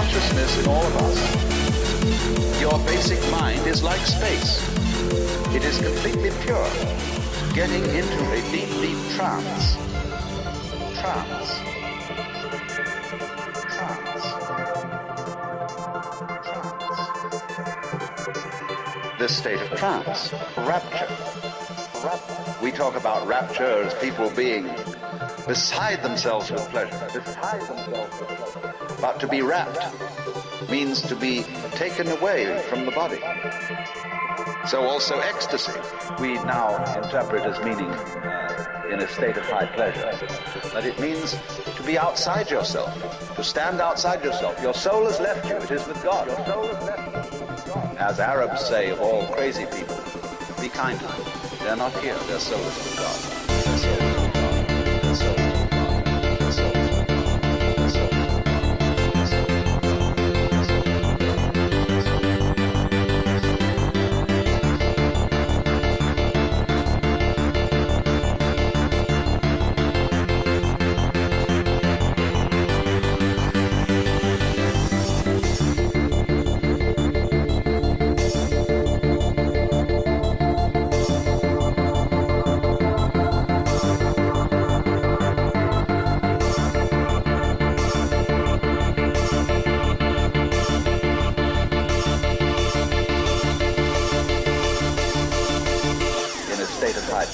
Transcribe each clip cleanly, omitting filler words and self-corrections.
consciousness in all of us. Your basic mind is like space. It is completely pure, getting into a deep, deep trance. Trance. Trance. Trance. This state of trance, rapture. We talk about rapture as people being beside themselves with pleasure. But to be rapt means to be taken away from the body. So also ecstasy, we now interpret as meaning in a state of high pleasure. But it means to be outside yourself, to stand outside yourself. Your soul has left you, it is with God. Your soul has left you. As Arabs say of all crazy people, be kind to them. They're not here, their soul is with God. Their soul is with God. Their soul is with God. Their soul is with God.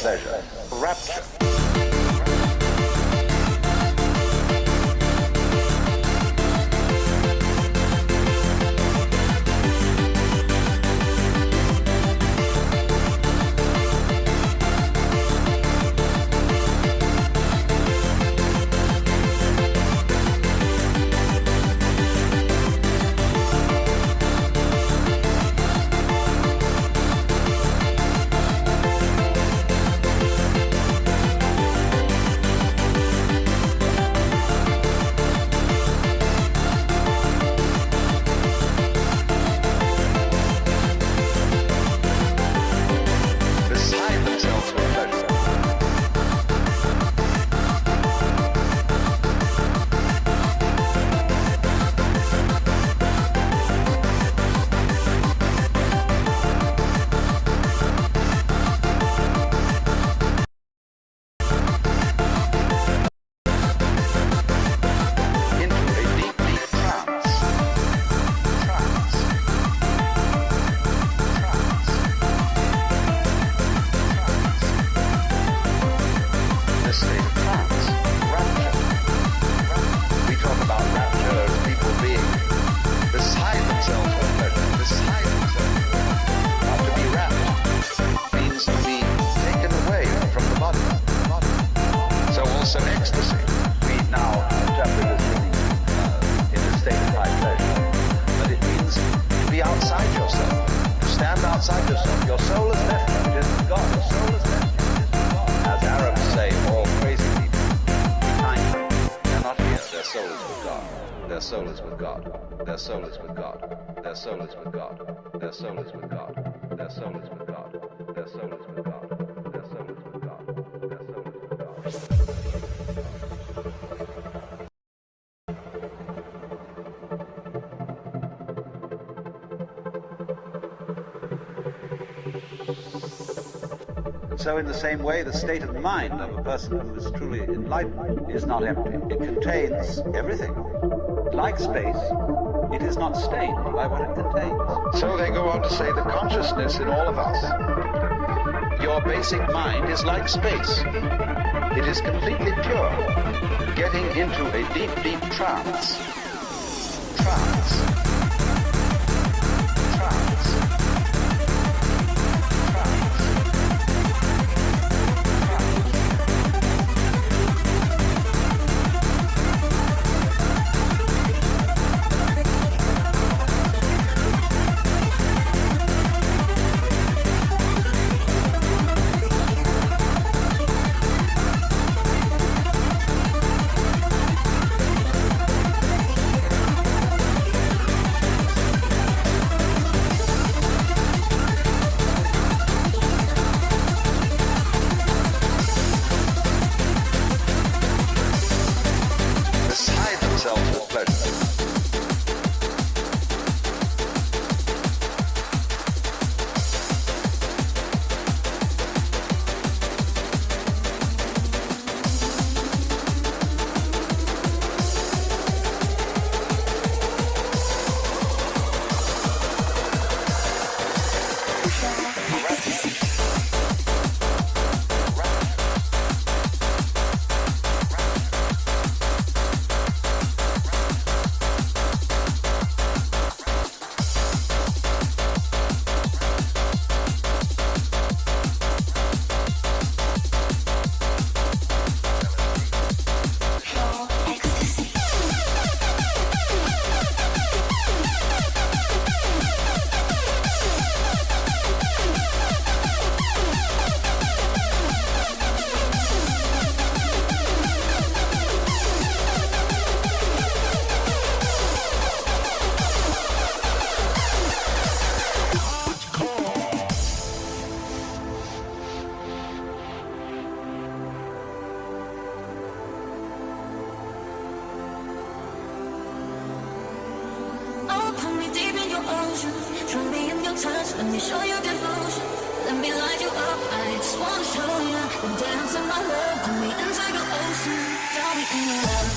Pleasure, rapture. Their soul is with God. Their soul is with God. Their soul is with God. Their soul is with God. Their soul is with God. Their soul is with God. Their soul is with God. Their soul is with God. So in the same way, the state of mind of a person who is truly enlightened is not empty. It contains everything. Like space, it is not stained by what it contains. So they go on to say the consciousness in all of us. Your basic mind is like space. It is completely pure, getting into a deep, deep trance. Trance. devotion. Drown me in your touch, let me show you devotion. Let me light you up, I just wanna show you. And dance in my love, put me into the ocean. Drown me in your love.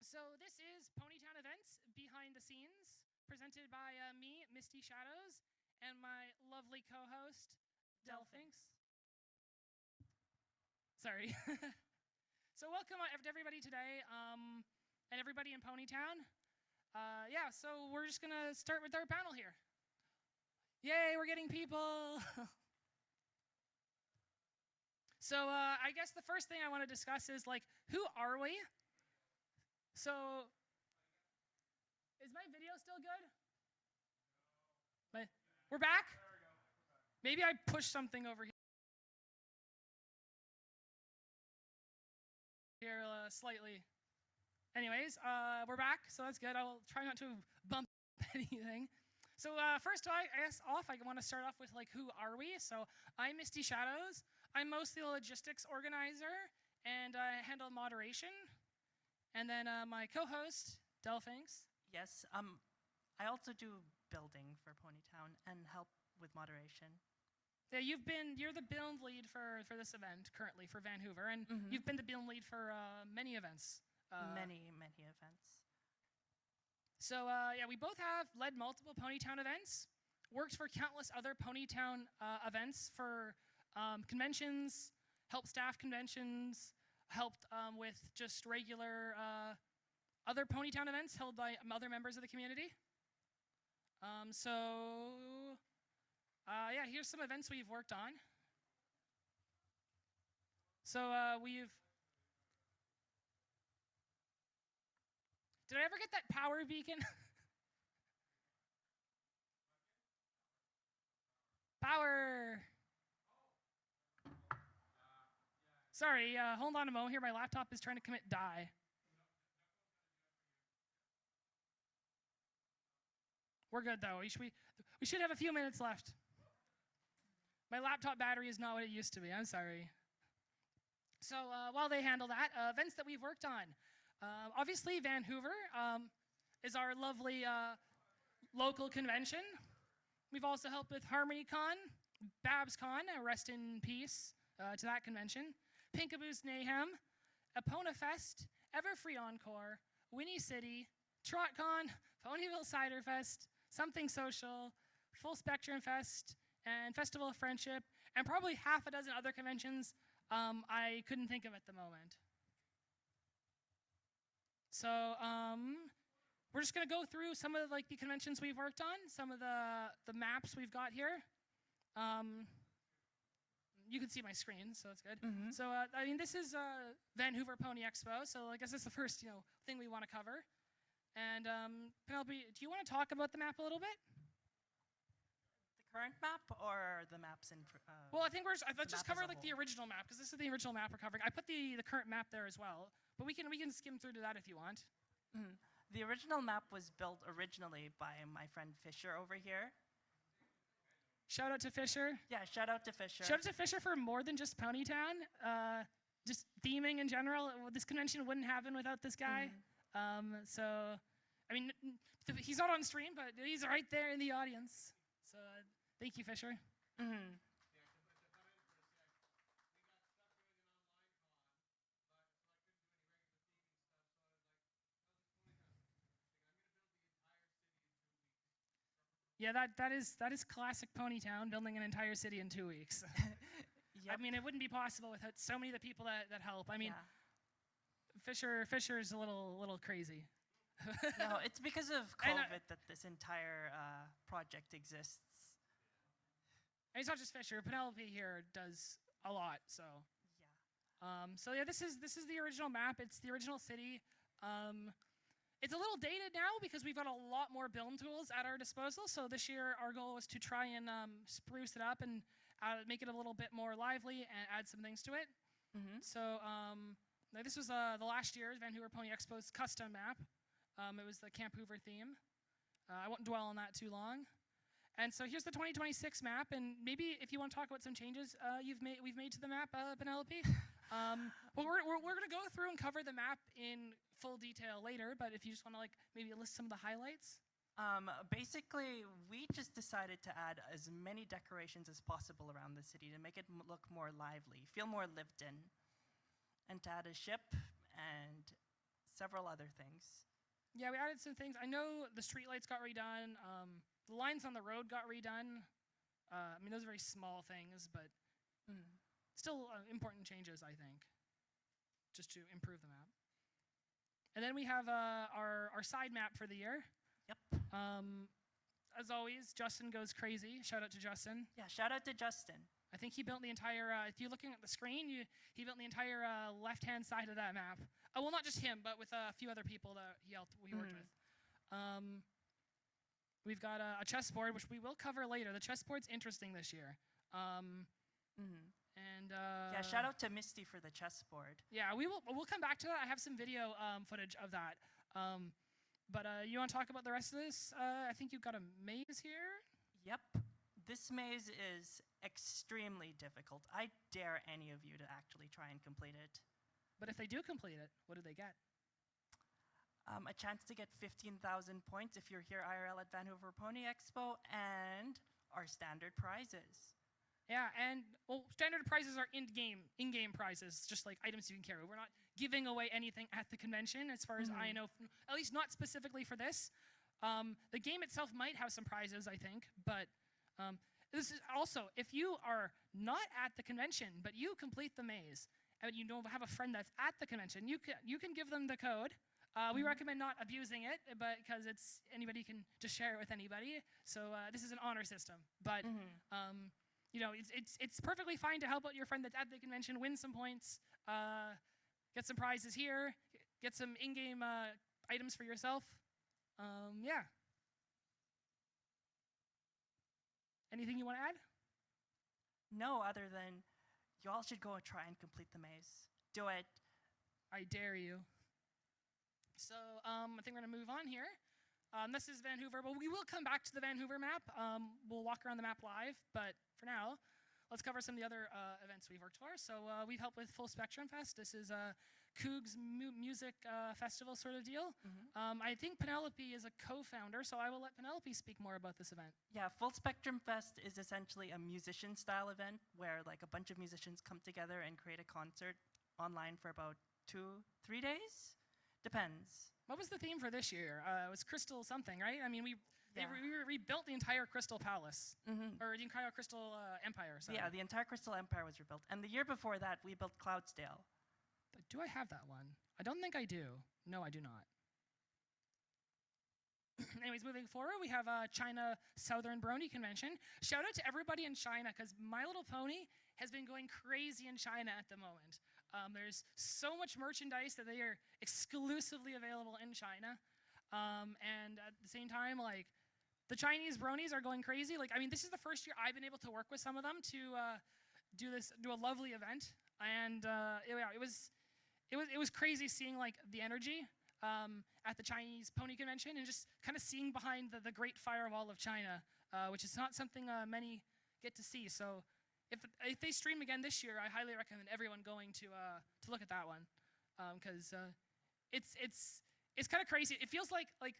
So this is Ponytown Events behind the scenes, presented by me, Misty Shadows, and my lovely co-host, Delphinx. Sorry. So welcome to everybody today, and everybody in Ponytown. Yeah, so we're just gonna start with our panel here. Yay, we're getting people. So I guess the first thing I want to discuss is like, who are we? So, is my video still good? We're back? Maybe I pushed something over here slightly. Anyways, we're back, so that's good. I'll try not to bump anything. So first I guess I want to start off with like, who are we? So I'm Misty Shadows. I'm mostly a logistics organizer, and I handle moderation. And then my co-host, Delphinx. Yes, I also do building for Ponytown and help with moderation. Yeah, you're the build lead for this event currently for Vancouver, and you've been the build lead for many events. Many events. So yeah, we both have led multiple Ponytown events, worked for countless other Ponytown events for Conventions, helped staff conventions, helped with just regular other Ponytown events held by other members of the community. Yeah, here's some events we've worked on. So did I ever get that power beacon? Power! Sorry, hold on a moment here. My laptop is trying to commit die. We're good though. We should have a few minutes left. My laptop battery is not what it used to be. I'm sorry. So while they handle that, events that we've worked on. Obviously, Vancouver is our lovely local convention. We've also helped with HarmonyCon, BabsCon, rest in peace to that convention, Pinkaboos Mayhem, Epona Fest, Everfree Encore, Winnie City, TrotCon, Ponyville Cider Fest, Something Social, Full Spectrum Fest, and Festival of Friendship, and probably half a dozen other conventions I couldn't think of at the moment. So we're just gonna go through some of the conventions we've worked on, some of the maps we've got here. You can see my screen, so that's good. Mm-hmm. So I mean, this is Vancouver Pony Expo, so I guess that's the first thing we want to cover. And Penelope, do you want to talk about the map a little bit? The current map or the maps in? Well, I think let's just cover the original map, because this is the original map we're covering. I put the current map there as well, but we can skim through to that if you want. Mm-hmm. The original map was built originally by my friend Fisher over here. Shout out to Fisher. Yeah, shout out to Fisher. Shout out to Fisher for more than just Ponytown. Just theming in general. This convention wouldn't happen without this guy. So, I mean, he's not on stream, but he's right there in the audience. So, thank you, Fisher. Mm-hmm. Yeah, that is classic Ponytown, building an entire city in 2 weeks. Yep. I mean, it wouldn't be possible without so many of the people that help. I mean, yeah. Fisher's a little crazy. No, it's because of COVID that this entire project exists. And it's not just Fisher. Penelope here does a lot. So Yeah. so yeah, this is the original map. It's the original city. It's a little dated now because we've got a lot more build tools at our disposal. So this year our goal was to try and spruce it up and make it a little bit more lively and add some things to it. Mm-hmm. So this was the last year's Vancouver Pony Expo's custom map. It was the Camp Hoover theme. I won't dwell on that too long. And so here's the 2026 map, and maybe if you want to talk about some changes we've made to the map, Penelope. Well, we're gonna go through and cover the map in full detail later, but if you just want to maybe list some of the highlights. Basically, we just decided to add as many decorations as possible around the city to make it look more lively, feel more lived in, and to add a ship and several other things. Yeah, we added some things. I know the streetlights got redone. The lines on the road got redone. I mean, those are very small things, but still important changes, I think, just to improve the map. And then we have our side map for the year. Yep. As always, Justin goes crazy. Shout out to Justin. Yeah, shout out to Justin. I think he built the entire, if you're looking at the screen, he built the entire left-hand side of that map. Well, not just him, but with a few other people that we worked with. We've got a chessboard, which we will cover later. The chessboard's interesting this year. And yeah, shout out to Misty for the chessboard. Yeah, we'll come back to that. I have some video footage of that. But you want to talk about the rest of this? I think you've got a maze here. Yep. This maze is extremely difficult. I dare any of you to actually try and complete it. But if they do complete it, what do they get? A chance to get 15,000 points if you're here IRL at Vancouver Pony Expo, and our standard prizes. Yeah, and standard prizes are in-game prizes, just like items you can carry. We're not giving away anything at the convention, as far as I know, at least not specifically for this. The game itself might have some prizes, I think, but This is also, if you are not at the convention, but you complete the maze, and you don't have a friend that's at the convention, you can give them the code. We recommend not abusing it, but because anybody can just share it with anybody. So this is an honor system, but you know, it's perfectly fine to help out your friend that's at the convention, win some points, get some prizes here, get some in-game items for yourself. Yeah. Anything you want to add? No, other than you all should go and try and complete the maze. Do it. I dare you. So I think we're going to move on here. This is Vancouver, but we will come back to the Vancouver map. We'll walk around the map live, but for now, let's cover some of the other events we've worked for. So we've helped with Full Spectrum Fest. This is a Coog's music festival sort of deal. I think Penelope is a co-founder, so I will let Penelope speak more about this event. Yeah, Full Spectrum Fest is essentially a musician-style event where like a bunch of musicians come together and create a concert online for about 2-3 days. Depends. What was the theme for this year? It was Crystal something, right? I mean, we rebuilt the entire Crystal Palace, or the entire Crystal Empire. Sorry. Yeah, the entire Crystal Empire was rebuilt. And the year before that, we built Cloudsdale. But do I have that one? I don't think I do. No, I do not. Anyways, moving forward, we have China Southern Brony Convention. Shout out to everybody in China, because My Little Pony has been going crazy in China at the moment. There's so much merchandise that they are exclusively available in China. And at the same time, like, the Chinese bronies are going crazy. Like, I mean, this is the first year I've been able to work with some of them to do a lovely event. And it was crazy seeing, like, the energy at the Chinese Pony Convention, and just kind of seeing behind the Great Firewall of China, which is not something many get to see. So if they stream again this year, I highly recommend everyone going to look at that one, because it's kind of crazy. It feels like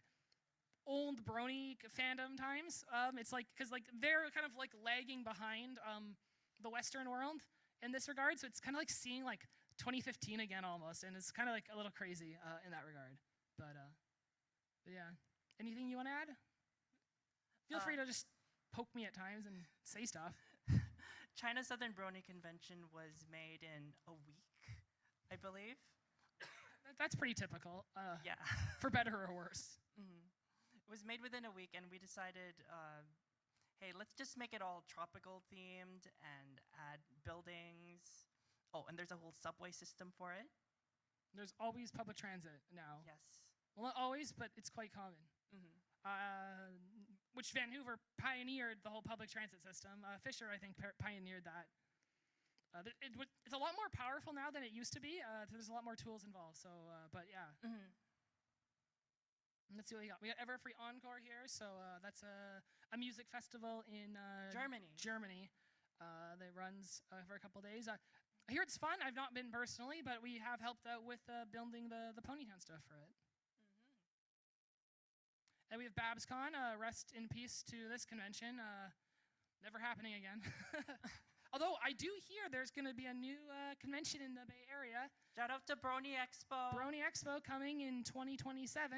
old brony fandom times. It's like, because like they're kind of like lagging behind the Western world in this regard. So it's kind of like seeing like 2015 again almost, and it's kind of like a little crazy in that regard. But yeah, anything you want to add? Feel free to just poke me at times and say stuff. China Southern Brony Convention was made in a week, I believe. That's pretty typical. Yeah. For better or worse. It was made within a week, and we decided, hey, let's just make it all tropical themed and add buildings. Oh, and there's a whole subway system for it. There's always public transit now. Yes. Well, not always, but it's quite common. Which Vancouver pioneered the whole public transit system. Fisher, I think, pioneered that. It's a lot more powerful now than it used to be. There's a lot more tools involved. So, but yeah. Let's see what we got. We got Everfree Encore here. So that's a music festival in Germany. That runs for a couple days. I hear it's fun. I've not been personally, but we have helped out with building the Ponytown stuff for it. And we have BabsCon, rest in peace to this convention. Never happening again. Although I do hear there's going to be a new convention in the Bay Area. Shout out to Brony Expo. Brony Expo coming in 2027.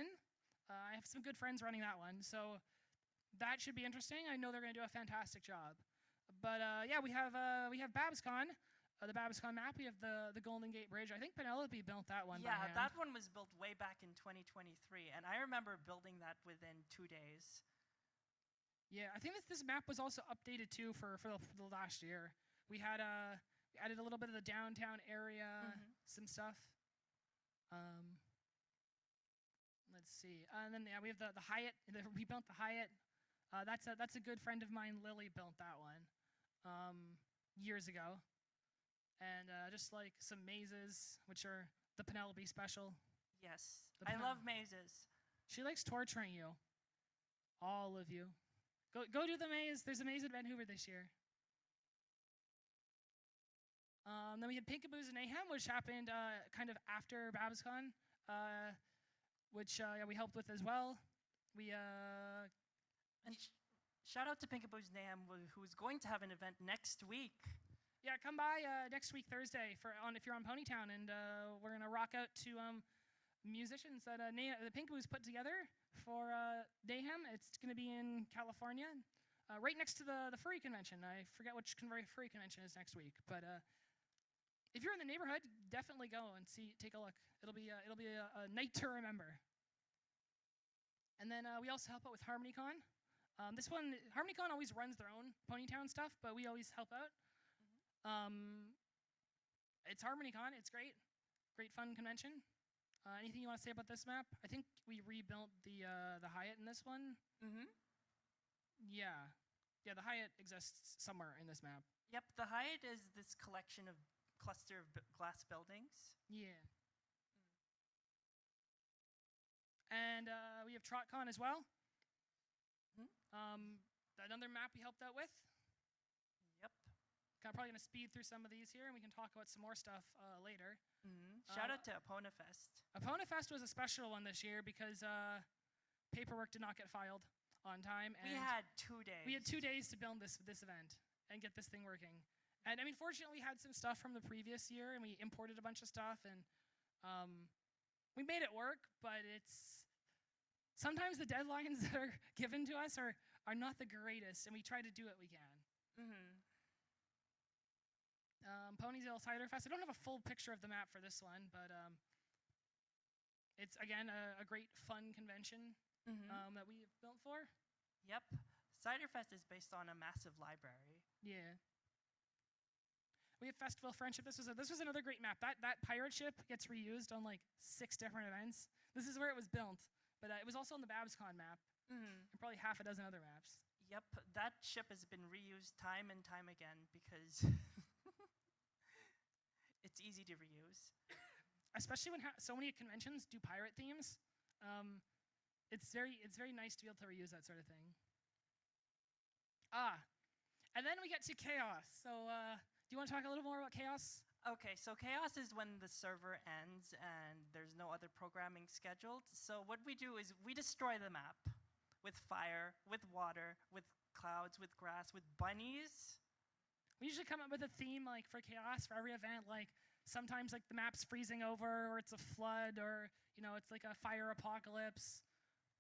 I have some good friends running that one, so that should be interesting. I know they're going to do a fantastic job. But yeah, we have BabsCon. The BabsCon map, we have the Golden Gate Bridge. I think Penelope built that one by hand. Yeah, that one was built way back in 2023, and I remember building that within 2 days. Yeah, I think this map was also updated too for the last year. We had we added a little bit of the downtown area, some stuff. Let's see, and then yeah, we have the Hyatt. We built the Hyatt. That's a good friend of mine, Lily, built that one years ago. And just like some mazes, which are the Penelope special. Yes, I love mazes. She likes torturing you. All of you. Go do the maze. There's a maze at Vancouver this year. Then we had Pinkaboos and Mayhem, which happened kind of after BabsCon, which we helped with as well. We and shout out to Pinkaboos Mayhem, who's going to have an event next week. Yeah, come by next week Thursday if you're on Ponytown, and we're gonna rock out to musicians that the Pinkaboos put together for Mayhem. It's gonna be in California. right next to the furry convention. I forget which furry convention is next week, but if you're in the neighborhood, definitely go and take a look. It'll be a night to remember. And then we also help out with HarmonyCon. This one, HarmonyCon always runs their own Ponytown stuff, but we always help out. It's HarmonyCon. It's great. Great fun convention. Anything you want to say about this map? I think we rebuilt the Hyatt in this one. Mm-hmm. Yeah, the Hyatt exists somewhere in this map. Yep, the Hyatt is this collection of cluster of glass buildings. Yeah. And we have TrotCon as well. Mm-hmm. Another map we helped out with. Yep. I'm probably going to speed through some of these here, and we can talk about some more stuff later. Mm-hmm. Shout out to Aponafest. Aponafest was a special one this year because paperwork did not get filed on time. And we had 2 days. We had 2 days to build this event and get this thing working. And I mean, fortunately, we had some stuff from the previous year, and we imported a bunch of stuff, and we made it work. But it's sometimes the deadlines that are given to us are not the greatest, and we try to do what we can. Mm-hmm. Ponytail Cider Fest. I don't have a full picture of the map for this one, but it's again a great fun convention that we have built for. Yep. Ciderfest is based on a massive library. Yeah. We have Festival Friendship. This was another great map. That pirate ship gets reused on like 6 different events. This is where it was built, but it was also on the BabsCon map, and probably half a dozen other maps. Yep, that ship has been reused time and time again because it's easy to reuse. Especially when so many conventions do pirate themes. It's very nice to be able to reuse that sort of thing. And then we get to Chaos. So do you want to talk a little more about Chaos? Okay, so Chaos is when the server ends and there's no other programming scheduled. So what we do is we destroy the map with fire, with water, with clouds, with grass, with bunnies. We usually come up with a theme like for Chaos for every event. Like sometimes like the map's freezing over, or it's a flood, or it's like a fire apocalypse,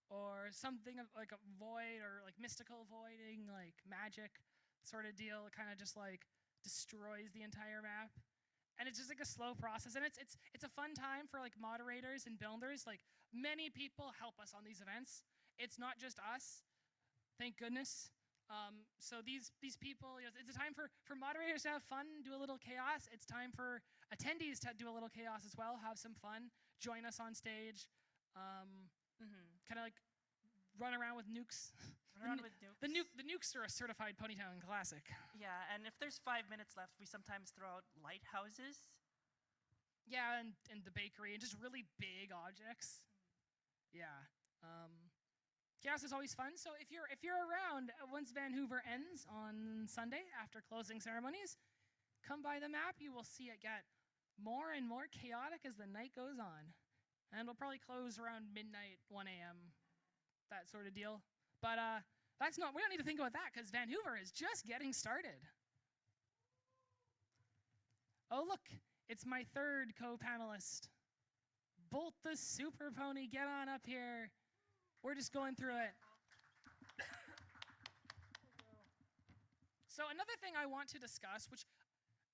or something like a void, or like mystical voiding, like magic sort of deal. It kind of just like destroys the entire map, and it's just like a slow process. And it's a fun time for like moderators and builders. Like many people help us on these events. It's not just us, thank goodness. So these people, it's a time for moderators to have fun, do a little chaos. It's time for attendees to do a little chaos as well, have some fun, join us on stage, kind of like run around with nukes. The nukes are a certified Ponytown classic. Yeah, and if there's 5 minutes left, we sometimes throw out lighthouses. Yeah, and the bakery, and just really big objects. Yeah. Chaos is always fun. So if you're around once Vancouver ends on Sunday after closing ceremonies, come by the map. You will see it get more and more chaotic as the night goes on, and it'll probably close around midnight, 1 a.m. That sort of deal. But we don't need to think about that because Vancouver is just getting started. Oh look, it's my third co-panelist. Bolt the Super Pony, get on up here. We're just going through it. So another thing I want to discuss, which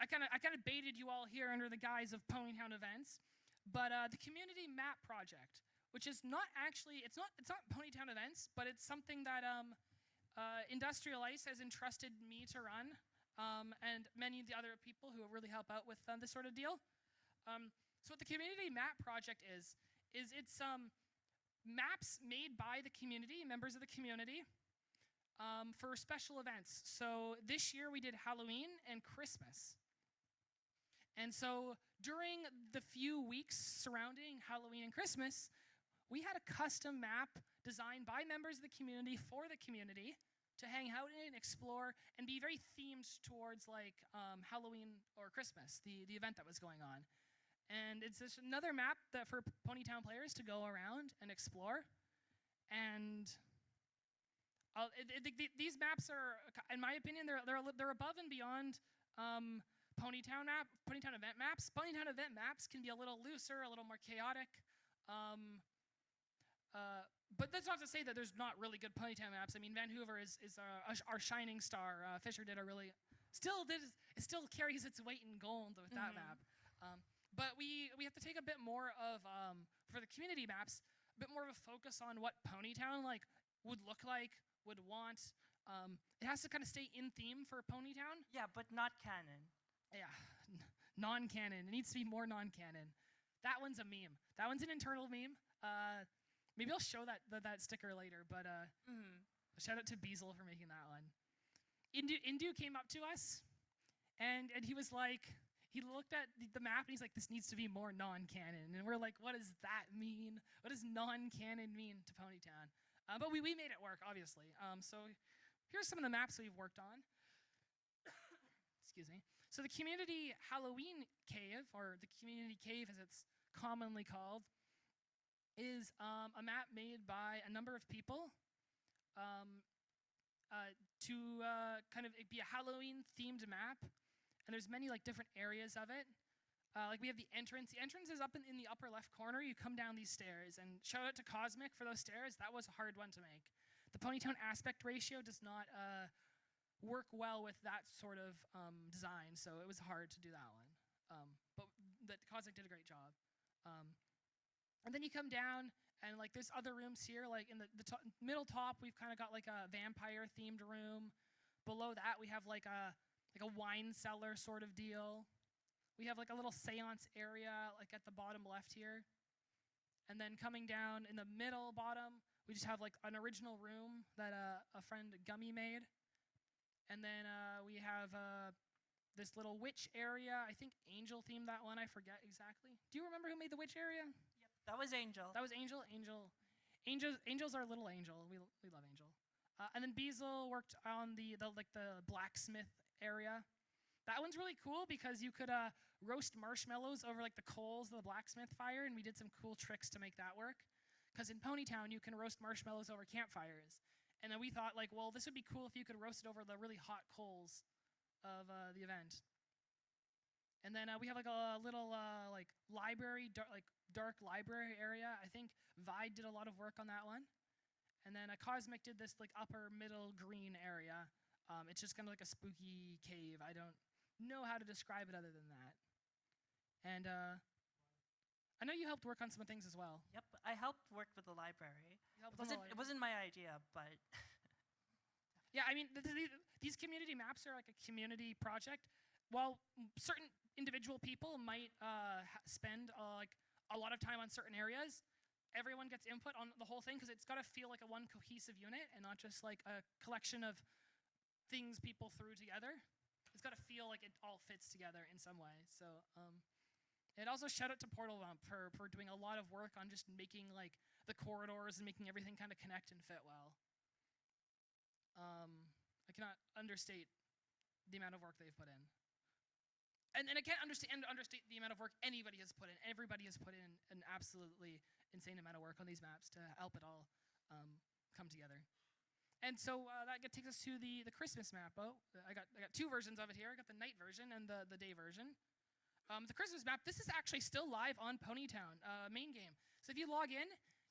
I kind of baited you all here under the guise of Ponytown events, but the community map project, which is not actually it's not Ponytown events, but it's something that Industrial Ice has entrusted me to run, and many of the other people who really help out with this sort of deal. So what the community map project is it's maps made by the community, members of the community, for special events. So this year we did Halloween and Christmas. And so during the few weeks surrounding Halloween and Christmas, we had a custom map designed by members of the community for the community to hang out in, explore, and be very themed towards like Halloween or Christmas, the event that was going on. And it's just another map that for Ponytown players to go around and explore. And these maps are, in my opinion, they're above and beyond Ponytown event maps. Ponytown event maps can be a little looser, a little more chaotic. But that's not to say that there's not really good Ponytown maps. I mean, Vancouver is our shining star. Fisher did a really it still carries its weight in gold with that map. But we have to take a bit more of for the community maps, a bit more of a focus on what Ponytown would look like, would want. It has to kind of stay in theme for Ponytown. Yeah, but not canon. Yeah, non-canon. It needs to be more non-canon. That one's a meme. That one's an internal meme. Maybe I'll show that sticker later. But shout out to Beazle for making that one. Indu came up to us, and he was like, he looked at the map and he's like, this needs to be more non-canon. And we're like, what does that mean? What does non-canon mean to Ponytown? But we made it work, obviously. So here's some of the maps we've worked on. Excuse me. So the Community Halloween Cave, or the Community Cave as it's commonly called, is a map made by a number of people to kind of be a Halloween-themed map. And there's many different areas of it. We have the entrance. The entrance is up in the upper left corner. You come down these stairs. And shout out to Cosmic for those stairs. That was a hard one to make. The Ponytown aspect ratio does not work well with that sort of design, so it was hard to do that one. But Cosmic did a great job. And then you come down, and there's other rooms here. In the middle top, we've kind of got a vampire-themed room. Below that, we have a wine cellar sort of deal. We have a little seance area at the bottom left here. And then coming down in the middle bottom, we just have an original room that a friend Gummy made. And then we have this little witch area. I think Angel themed that one. I forget exactly. Do you remember who made the witch area? Yep, that was Angel. That was Angel. Angel's our little angel. We love Angel. And then Beazle worked on the blacksmith area. That one's really cool because you could roast marshmallows over the coals of the blacksmith fire, and we did some cool tricks to make that work. Because in Ponytown, you can roast marshmallows over campfires. And then we thought, well, this would be cool if you could roast it over the really hot coals of the event. And then we have a little library, dark library area. I think Vide did a lot of work on that one. And then Cosmic did this upper middle green area. It's just kind of like a spooky cave. I don't know how to describe it other than that. And I know you helped work on some things as well. Yep, I helped work with the library. It wasn't my idea, but yeah, I mean, these community maps are like a community project. While certain individual people might spend a lot of time on certain areas, everyone gets input on the whole thing because it's got to feel like one cohesive unit and not just a collection of things people threw together. It's got to feel like it all fits together in some way. So and also shout out to Portal Bump for doing a lot of work on just making the corridors and making everything kind of connect and fit well. I cannot understate the amount of work they've put in. And I can't understate the amount of work anybody has put in. Everybody has put in an absolutely insane amount of work on these maps to help it all come together. And so that takes us to the Christmas map. Oh, I got two versions of it here. I got the night version and the day version. The Christmas map, this is actually still live on Ponytown main game. So if you log in,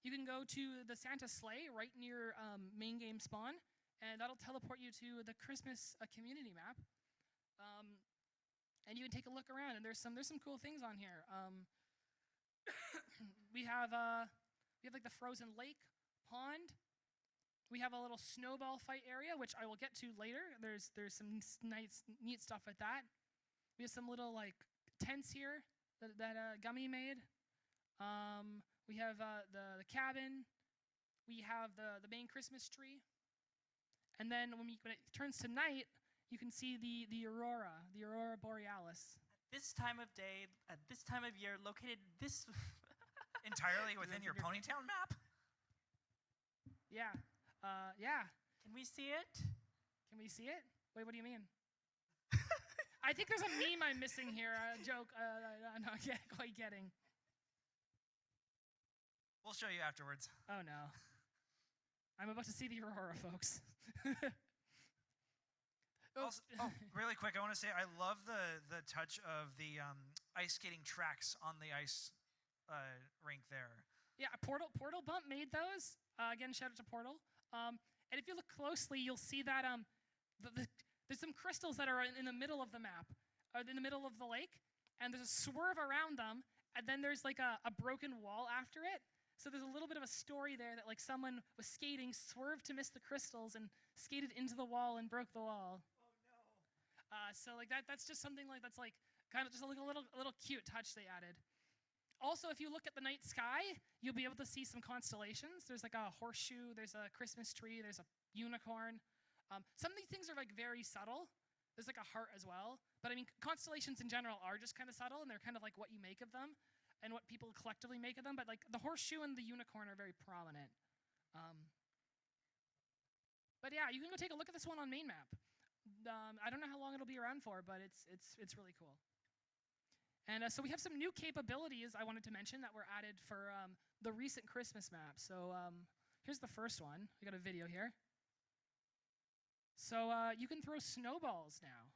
you can go to the Santa sleigh right near main game spawn, and that'll teleport you to the Christmas community map. And you can take a look around, and there's some cool things on here. we have the frozen lake pond. We have a little snowball fight area, which I will get to later. There's some nice, neat stuff with that. We have some little tents here that Gummy made. We have the cabin. We have the main Christmas tree. And then when it turns to night, you can see the aurora borealis. At this time of day, at this time of year, located this entirely within your Ponytown map? Yeah. Yeah. Can we see it? Can we see it? Wait, what do you mean? I think there's a meme I'm missing here, a joke I'm not quite getting. We'll show you afterwards. Oh, no. I'm about to see the aurora, folks. Also, really quick, I want to say I love the touch of the ice skating tracks on the ice rink there. Yeah, Portal Bump made those. Again, shout out to Portal. And if you look closely, you'll see that there's some crystals that are in the middle of the map, or in the middle of the lake, and there's a swerve around them, and then there's like a broken wall after it. So there's a little bit of a story there that like someone was skating, swerved to miss the crystals, and skated into the wall and broke the wall. Oh no! So like that's just something like that's like kind of just like a little cute touch they added. Also, if you look at the night sky, you'll be able to see some constellations. There's like a horseshoe, there's a Christmas tree, there's a unicorn. Some of these things are like very subtle. There's like a heart as well. But I mean, constellations in general are just kind of subtle, and they're kind of like what you make of them and what people collectively make of them. But like the horseshoe and the unicorn are very prominent. But yeah, you can go take a look at this one on main map. I don't know how long it'll be around for, but it's really cool. And so we have some new capabilities I wanted to mention that were added for the recent Christmas map. So here's the first one. We got a video here. So you can throw snowballs now.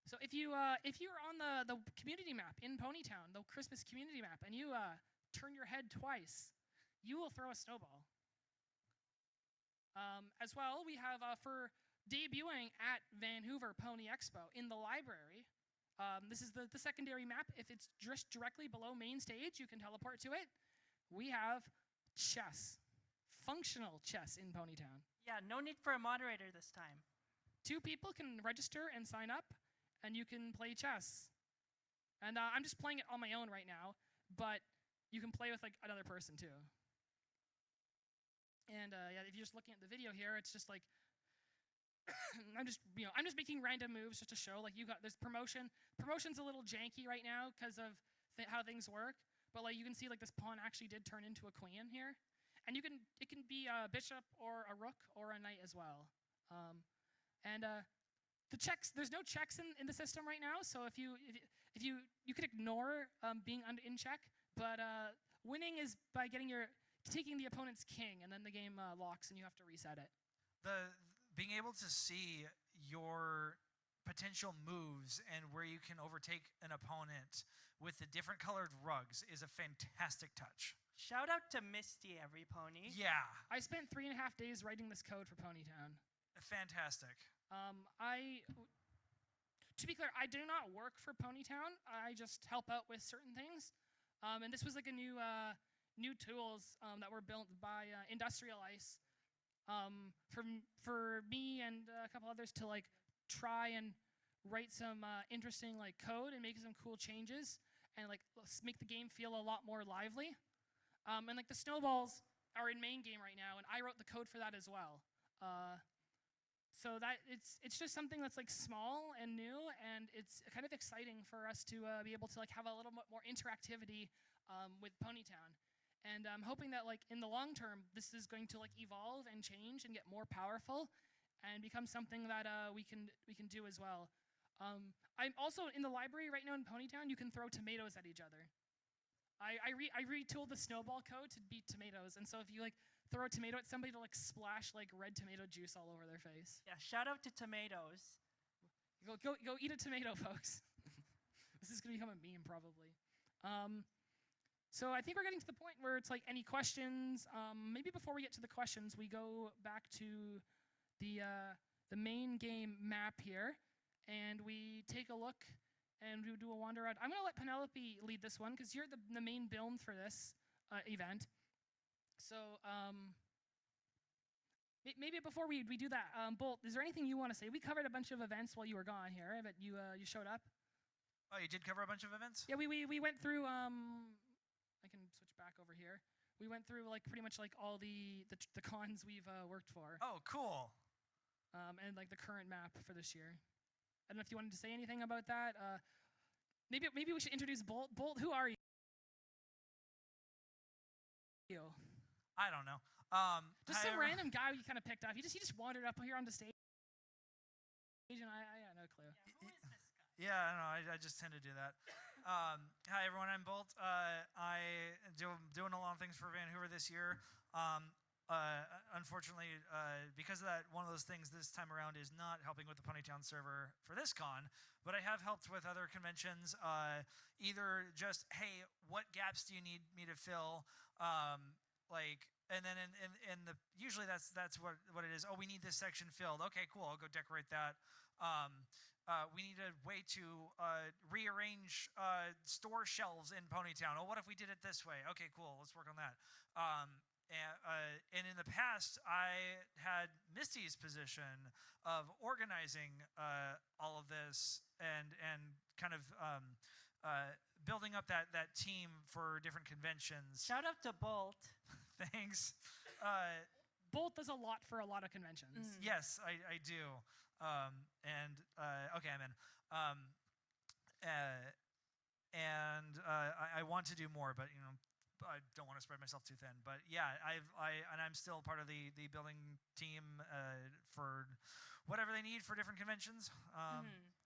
So if you're on the community map in Ponytown, the Christmas community map, and you turn your head twice, you will throw a snowball. As well, we have for debuting at Vancouver Pony Expo in the library. This is the secondary map. If it's just directly below main stage, you can teleport to it. We have chess, functional chess in Ponytown. Yeah, no need for a moderator this time. 2 people can register and sign up, and you can play chess. And I'm just playing it on my own right now, but you can play with like another person too. And yeah, if you're just looking at the video here, it's just like I'm just making random moves just to show like there's promotion. Promotion's a little janky right now because of how things work, but like you can see like this pawn actually did turn into a queen here, and it can be a bishop or a rook or a knight as well. The checks, there's no checks in the system right now, so if you could ignore being in check, but winning is by taking the opponent's king, and then the game locks and you have to reset it. Being able to see your potential moves and where you can overtake an opponent with the different colored rugs is a fantastic touch. Shout out to Misty, every pony. Yeah. I spent 3.5 days writing this code for Ponytown. Fantastic. To be clear, I do not work for Ponytown. I just help out with certain things. And this was like a new tools that were built by Industrial Ice. For me and a couple others to like try and write some interesting like code and make some cool changes and like make the game feel a lot more lively. And like the snowballs are in main game right now, and I wrote the code for that as well. So that it's just something that's like small and new, and it's kind of exciting for us to be able to like have a little bit more interactivity with Ponytown. And I'm hoping that like in the long term, this is going to like evolve and change and get more powerful and become something that we can do as well. I'm also in the library right now in Ponytown. You can throw tomatoes at each other. I retooled the snowball code to beat tomatoes, and so if you like throw a tomato at somebody, it'll like splash like red tomato juice all over their face. Yeah, shout out to tomatoes. Go eat a tomato, folks. This is gonna become a meme probably. So I think we're getting to the point where it's like any questions. Maybe before we get to the questions, we go back to the main game map here, and we take a look and we do a wander around. I'm gonna let Penelope lead this one because you're the main build for this event. So maybe before we do that, Bolt, is there anything you want to say? We covered a bunch of events while you were gone here, but you showed up. Oh, you did cover a bunch of events? Yeah, we went through. I can switch back over here. We went through like pretty much like all the cons we've worked for. Oh, cool. And like the current map for this year. I don't know if you wanted to say anything about that. Maybe we should introduce Bolt. Bolt, who are you? I don't know. Just some random guy you kind of picked up. He just wandered up here on the stage, and I had no clue. Yeah, who is this guy? Yeah, I don't know. I just tend to do that. Hi, everyone. I'm Bolt. I am doing a lot of things for Vancouver this year. unfortunately, because of that, one of those things this time around is not helping with the Ponytown server for this con, but I have helped with other conventions. Either just, hey, what gaps do you need me to fill? And then in the usually that's what it is. Oh, we need this section filled. Okay, cool. I'll go decorate that. We need a way to rearrange store shelves in Ponytown. Oh, what if we did it this way? Okay, cool. Let's work on that. And in the past, I had Misty's position of organizing all of this and kind of building up that team for different conventions. Shout out to Bolt. Thanks. Bolt does a lot for a lot of conventions. Yes, I do. Okay, I'm in. I want to do more, but I don't want to spread myself too thin. But yeah, I'm still part of the building team for whatever they need for different conventions.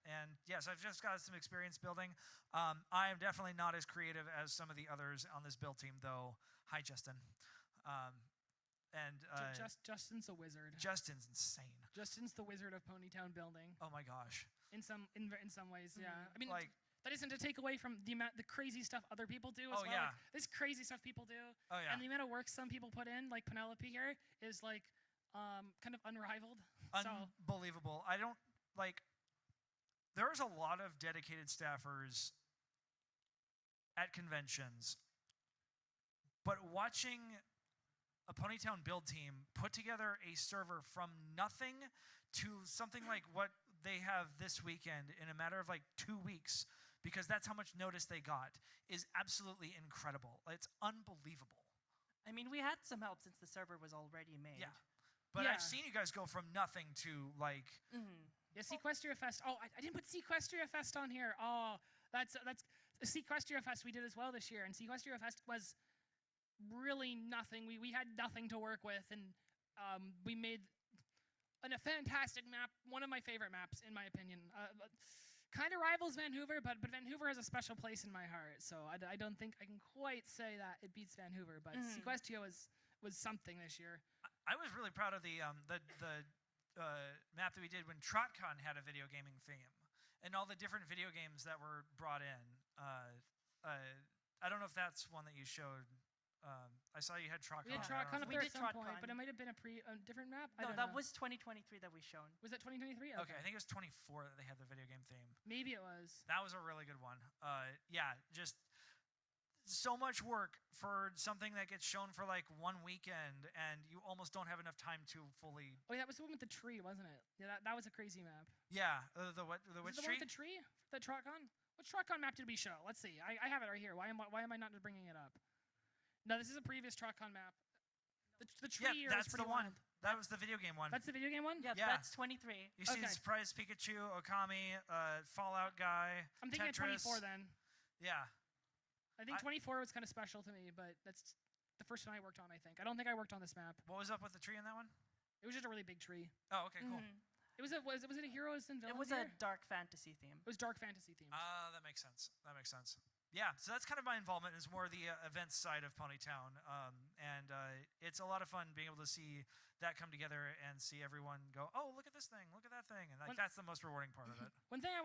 And yes, I've just got some experience building. I am definitely not as creative as some of the others on this build team, though. Hi, Justin. Justin's a wizard. Justin's insane. Justin's the wizard of Ponytown building. Oh my gosh. In some ways, yeah. I mean, like, that isn't to take away from the crazy stuff other people do as well. Yeah. Like, this crazy stuff people do. Oh yeah. And the amount of work some people put in, like Penelope here, is like kind of unrivaled. Unbelievable. I don't like. There's a lot of dedicated staffers at conventions, but watching a Ponytown build team put together a server from nothing to something like what they have this weekend in a matter of like 2 weeks, because that's how much notice they got, is absolutely incredible. It's unbelievable. I mean, we had some help since the server was already made. Yeah. But I've seen you guys go from nothing to like... Yeah, Sequestria Fest. Oh, I didn't put Sequestria Fest on here. Oh, that's Sequestria Fest we did as well this year, and Sequestria Fest was really nothing. We had nothing to work with, and we made a fantastic map, one of my favorite maps in my opinion. Kind of rivals Vancouver, but Vancouver has a special place in my heart, so I don't think I can quite say that it beats Vancouver, but Sequestria was something this year. I was really proud of the map that we did when TrotCon had a video gaming theme, and all the different video games that were brought in. I don't know if that's one that you showed. I saw you had TrotCon. We had TrotCon up there at some TrotCon. point, but it might have been a different map. No, that was 2023 that we shown. Was that 2023? Okay, I think it was 24 that they had the video game theme. Maybe it was. That was a really good one. Yeah, just so much work for something that gets shown for like 1 weekend, and you almost don't have enough time to fully... Oh, yeah, that was the one with the tree, wasn't it? Yeah, that was a crazy map. Yeah, the which was it the tree? one with the tree? The TrotCon? Which TrotCon map did we show? Let's see. I have it right here. Why am I not bringing it up? No, this is a previous TrotCon map. The tree yeah, that's is pretty the one. wild. That was the video game one. That's the video game one? Yeah, Yeah. that's 23. You see the Surprise Pikachu, Okami, Fallout guy, I'm thinking Tetris. of 24 then. Yeah. I think 24 was kind of special to me, but that's the first one I worked on, I think. I don't think I worked on this map. What was up with the tree in that one? It was just a really big tree. Oh, okay, cool. Was it a heroes and villains? It was a dark fantasy theme. It was dark fantasy themed. That makes sense. That makes sense. Yeah, so that's kind of my involvement, is more the events side of Ponytown. And it's a lot of fun being able to see that come together and see everyone go, oh, look at this thing, look at that thing. And like, that's the most rewarding part of it. One thing I want